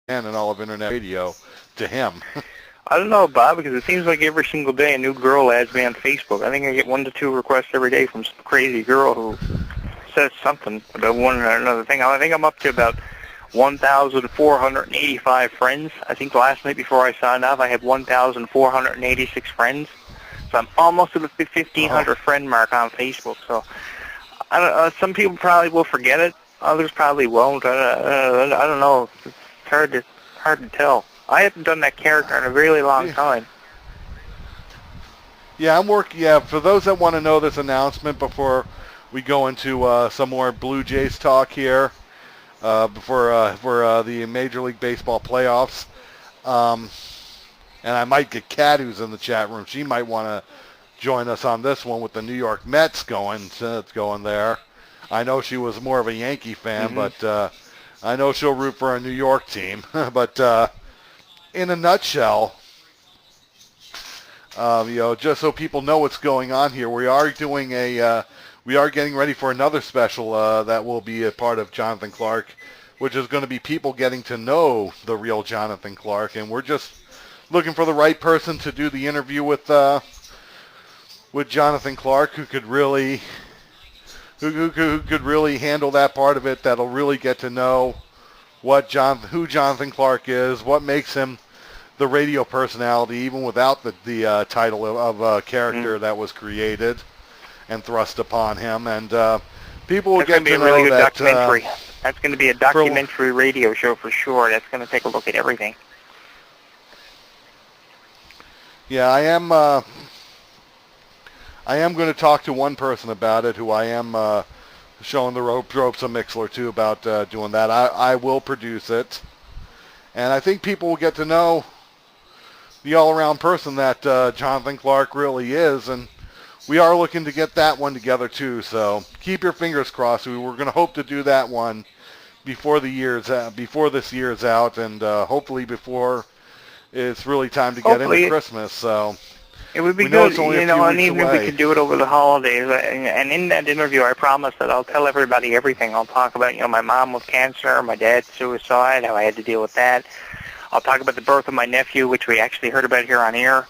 fan in all of internet radio to him. I don't know, Bob, because it seems like every single day a new girl adds me on Facebook. I think I get 1 to 2 requests every day from some crazy girl who says something about one or another thing. I think I'm up to about 1,485 friends. I think last night before I signed off, I had 1,486 friends. So I'm almost at the 1,500 friend mark on Facebook. So I don't, some people probably will forget it. Others probably won't. I don't know. It's hard to tell. I haven't done that character in a really long time. Yeah, I'm working. Yeah, for those that want to know this announcement before we go into some more Blue Jays talk here, for the Major League Baseball playoffs, and I might get Kat, who's in the chat room. She might want to join us on this one with the New York Mets going there. I know she was more of a Yankee fan, but I know she'll root for a New York team. But in a nutshell, just so people know what's going on here, we are getting ready for another special that will be a part of Jonathan Clarke, which is going to be people getting to know the real Jonathan Clarke, and we're just looking for the right person to do the interview with Jonathan Clarke, who could really handle that part of it. That'll really get to know who Jonathan Clarke is, what makes him the radio personality, even without the title of character that was created and thrust upon him. And people will get to know that. That's going to be a really good documentary. That's going to be a documentary radio show for sure. That's going to take a look at everything. Yeah, I am going to talk to one person about it, who I am showing the ropes of Mixler too about doing that. I will produce it, and I think people will get to know the all-around person that Jonathan Clarke really is, and we are looking to get that one together too. So keep your fingers crossed. We were going to hope to do that one before this year's out, and hopefully before it's really time to get into Christmas. So it would be good, and even if we could do it over the holidays. And in that interview, I promise that I'll tell everybody everything. I'll talk about, my mom with cancer, my dad's suicide, how I had to deal with that. I'll talk about the birth of my nephew, which we actually heard about here on air.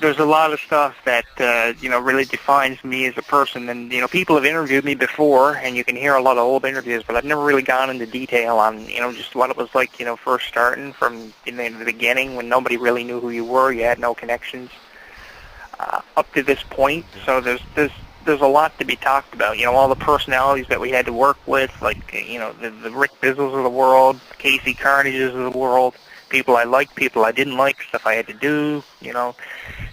There's a lot of stuff that, really defines me as a person. And, people have interviewed me before, and you can hear a lot of old interviews, but I've never really gone into detail on, just what it was like, first starting from the beginning when nobody really knew who you were. You had no connections up to this point. So there's a lot to be talked about. All the personalities that we had to work with, like, the Rick Bizzles of the world, Casey Carnages of the world, people I liked, people I didn't like, stuff I had to do,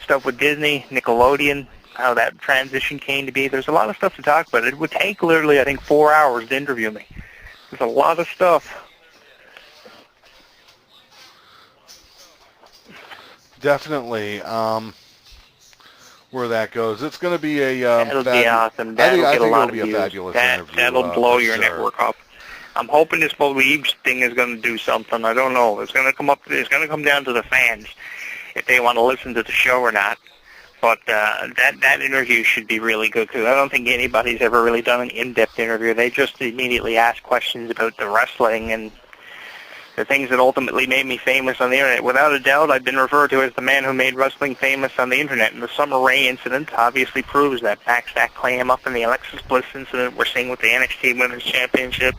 stuff with Disney, Nickelodeon, how that transition came to be. There's a lot of stuff to talk about. It would take literally, I think, 4 hours to interview me. There's a lot of stuff. Definitely. Where that goes, it's going to be a that'll be awesome. That'll get a lot of views. That'll blow your network up. I'm hoping this Believe thing is going to do something. I don't know. It's going to come up. It's going to come down to the fans if they want to listen to the show or not. But that interview should be really good because I don't think anybody's ever really done an in-depth interview. They just immediately ask questions about the wrestling and the things that ultimately made me famous on the internet. Without a doubt, I've been referred to as the man who made wrestling famous on the internet. And the Summer Rae incident obviously proves that. Backs that claim up in the Alexis Bliss incident we're seeing with the NXT Women's Championship.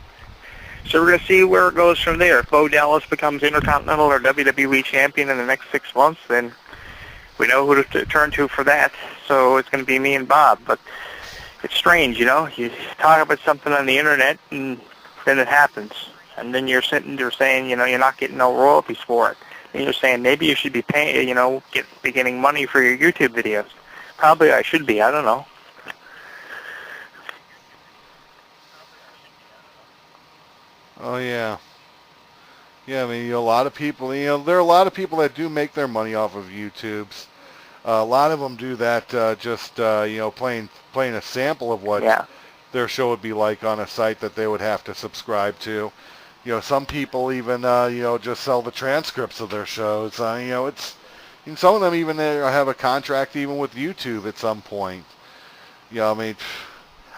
So we're going to see where it goes from there. If Bo Dallas becomes Intercontinental or WWE Champion in the next 6 months, then we know who to turn to for that. So it's going to be me and Bob. But it's strange, You talk about something on the internet, and then it happens. And then you're sitting there saying, you're not getting no royalties for it. And you're saying maybe you should be paying, be getting money for your YouTube videos. Probably I should be. I don't know. Oh, yeah. Yeah, I mean, a lot of people, there are a lot of people that do make their money off of YouTubes. A lot of them do that just, playing a sample of what their show would be like on a site that they would have to subscribe to. Some people even, just sell the transcripts of their shows. Some of them even have a contract even with YouTube at some point. I mean,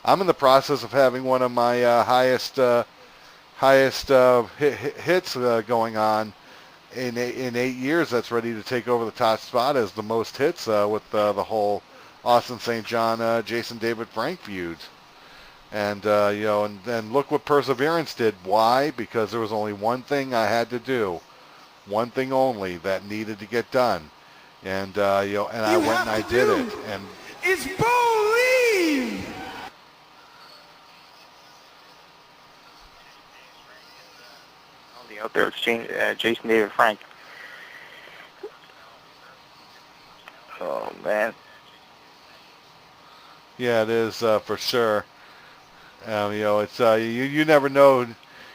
I'm in the process of having one of my highest highest hits going on in 8 years. That's ready to take over the top spot as the most hits with the whole Austin St. John, Jason David Frank feud. And and look what Perseverance did. Why? Because there was only one thing I had to do, one thing only that needed to get done, and and I went and I did it. And it's believe. Out there, it's Jason David Frank. Oh man. Yeah, it is for sure. It's you never know.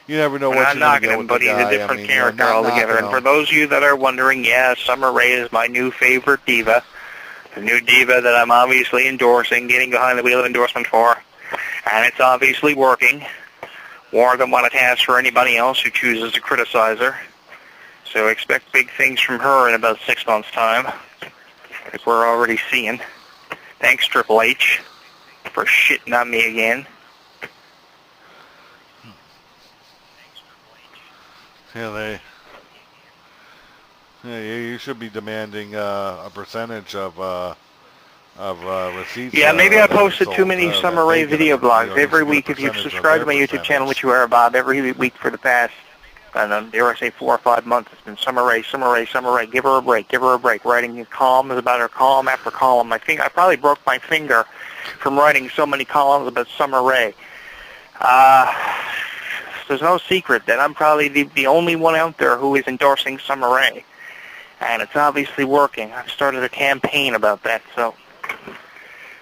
You never know what you're going to get with the guy. But he's a different character altogether. And for those of you that are wondering, yeah, Summer Rae is my new favorite diva. The new diva that I'm obviously endorsing, getting behind the wheel of endorsement for. And it's obviously working. More than what it has for anybody else who chooses to criticize her. So expect big things from her in about 6 months' time, like we're already seeing. Thanks, Triple H, for shitting on me again. Yeah, you should be demanding a percentage of receipts. Yeah, maybe I posted too many Summer Rae video blogs. Every week, if you've subscribed to my YouTube channel, which you are, Bob, every week for the past, I don't know, dare I say 4 or 5 months, it's been Summer Rae, Summer Rae, Summer Rae. Give her a break, give her a break. Writing columns about her, column after column. I think I probably broke my finger from writing so many columns about Summer Rae. There's no secret that I'm probably the only one out there who is endorsing Summer Rae. And it's obviously working. I've started a campaign about that, so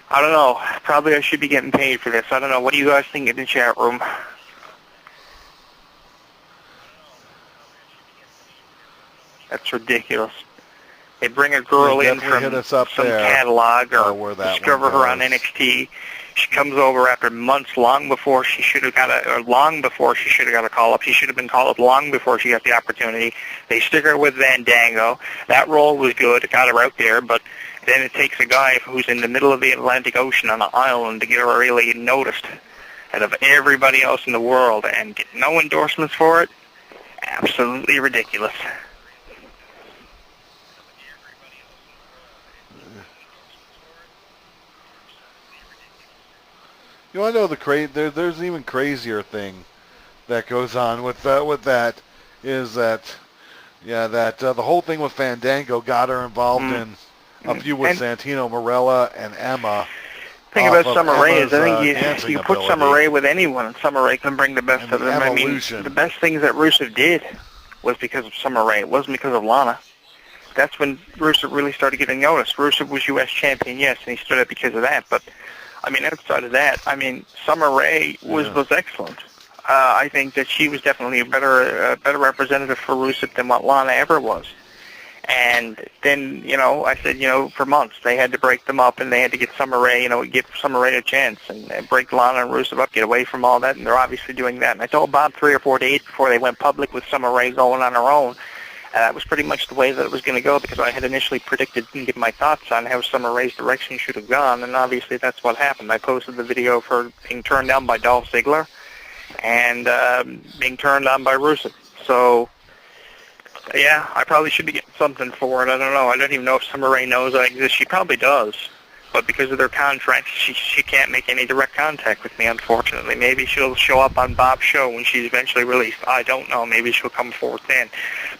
I don't know. Probably I should be getting paid for this. I don't know. What do you guys think in the chat room? That's ridiculous. They bring a girl in from some catalog or discover her on NXT. She comes over after months, long before she should have got a call up. She should have been called up long before she got the opportunity. They stick her with Fandango. That role was good. It got her out there, but then it takes a guy who's in the middle of the Atlantic Ocean on an island to get her really noticed out of everybody else in the world and get no endorsements for it. Absolutely ridiculous. You want to know there's an even crazier thing that goes on with that is that the whole thing with Fandango got her involved in a feud with Santino Marella and Emma. The thing about Summer Rae is I think you put Summer Rae with anyone, and Summer Rae can bring the best of them. I mean, the best things that Rusev did was because of Summer Rae. It wasn't because of Lana. That's when Rusev really started getting noticed. Rusev was U.S. champion, yes, and he stood up because of that, but I mean, outside of that, I mean, Summer Rae was excellent. I think that she was definitely a better representative for Rusev than what Lana ever was. And then, I said, for months they had to break them up, and they had to get Summer Rae, give Summer Rae a chance and break Lana and Rusev up, get away from all that, and they're obviously doing that. And I told Bob 3 or 4 days before they went public with Summer Rae going on her own. That was pretty much the way that it was going to go because I had initially predicted and given my thoughts on how Summer Rae's direction should have gone, and obviously that's what happened. I posted the video of her being turned down by Dolph Ziggler and being turned on by Rusev. So, yeah, I probably should be getting something for it. I don't know. I don't even know if Summer Rae knows I exist. She probably does. But because of their contracts, she can't make any direct contact with me, unfortunately. Maybe she'll show up on Bob's show when she's eventually released. I don't know. Maybe she'll come forth then.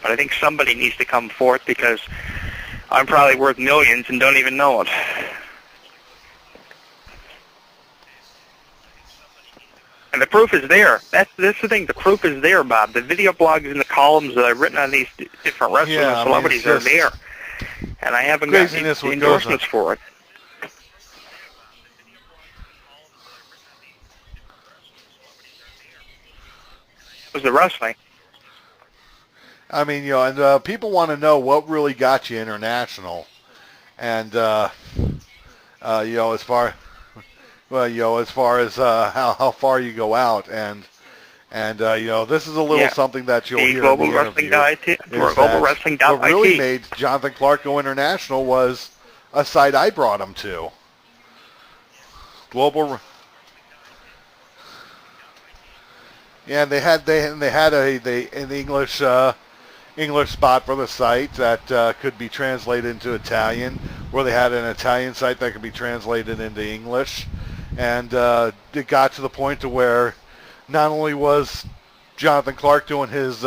But I think somebody needs to come forth because I'm probably worth millions and don't even know it. And the proof is there. That's the thing. The proof is there, Bob. The video blogs and the columns that I've written on these different wrestlers and celebrities are there. And I haven't got any endorsements for it. Was the wrestling. I mean, and people want to know what really got you international, and as far as how far you go out, and this is a little something that you'll hear in the interview. What really made Jonathan Clarke go international was a site I brought him to. Yeah, they had an English spot for the site that could be translated into Italian, where they had an Italian site that could be translated into English, and it got to the point to where not only was Jonathan Clarke doing his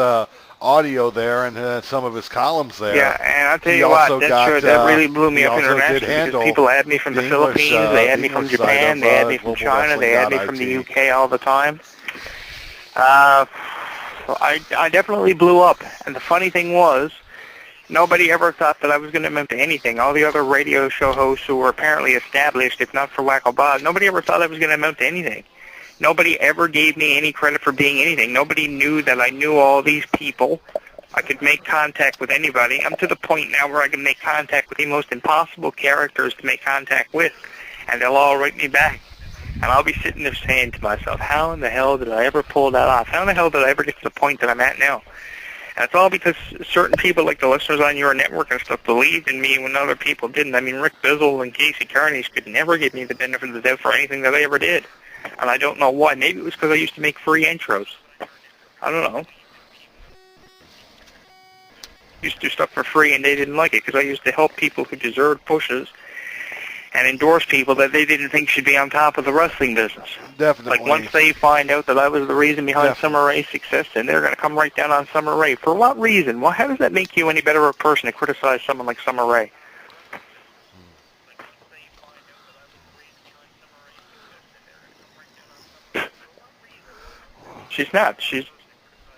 audio there and some of his columns there. Yeah, and I'll tell you what, that really blew me up internationally because people had me from the Philippines, they had me from Japan, they had me from China, they had me from the UK all the time. I definitely blew up, and the funny thing was, nobody ever thought that I was going to amount to anything. All the other radio show hosts who were apparently established, if not for Wacko Bob, nobody ever thought I was going to amount to anything. Nobody ever gave me any credit for being anything. Nobody knew that I knew all these people. I could make contact with anybody. I'm to the point now where I can make contact with the most impossible characters to make contact with, and they'll all write me back. And I'll be sitting there saying to myself, how in the hell did I ever pull that off? How in the hell did I ever get to the point that I'm at now? And it's all because certain people, like the listeners on your network and stuff, believed in me when other people didn't. I mean, Rick Bizzle and Casey Carnage could never give me the benefit of the doubt for anything that I ever did. And I don't know why. Maybe it was because I used to make free intros. I don't know. Used to do stuff for free, and they didn't like it because I used to help people who deserved pushes and endorse people that they didn't think should be on top of the wrestling business. Definitely. Like, once they find out that I was the reason behind Summer Rae's success, then they're going to come right down on Summer Rae. For what reason? Well, how does that make you any better of a person to criticize someone like Summer Rae? She's not. She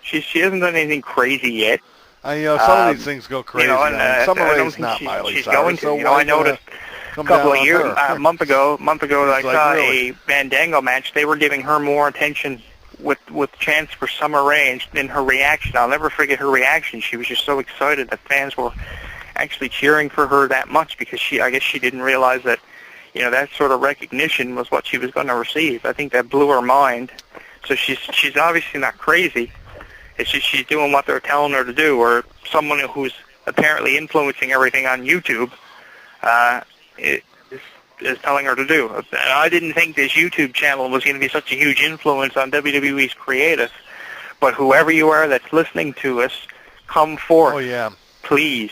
hasn't done anything crazy yet. Some of these things go crazy. Summer Rae's not Miley She's Cyrus. going to. I noticed a couple of years, a month ago, I saw a Fandango match. They were giving her more attention with chance for Summer Rae, and in her reaction, I'll never forget her reaction. She was just so excited that fans were actually cheering for her that much because I guess she didn't realize that, that sort of recognition was what she was going to receive. I think that blew her mind. So she's obviously not crazy. It's just she's doing what they're telling her to do, or someone who's apparently influencing everything on YouTube is telling her to do. I didn't think this YouTube channel was going to be such a huge influence on WWE's creative, but whoever you are that's listening to us, come forth. Oh, yeah. Please.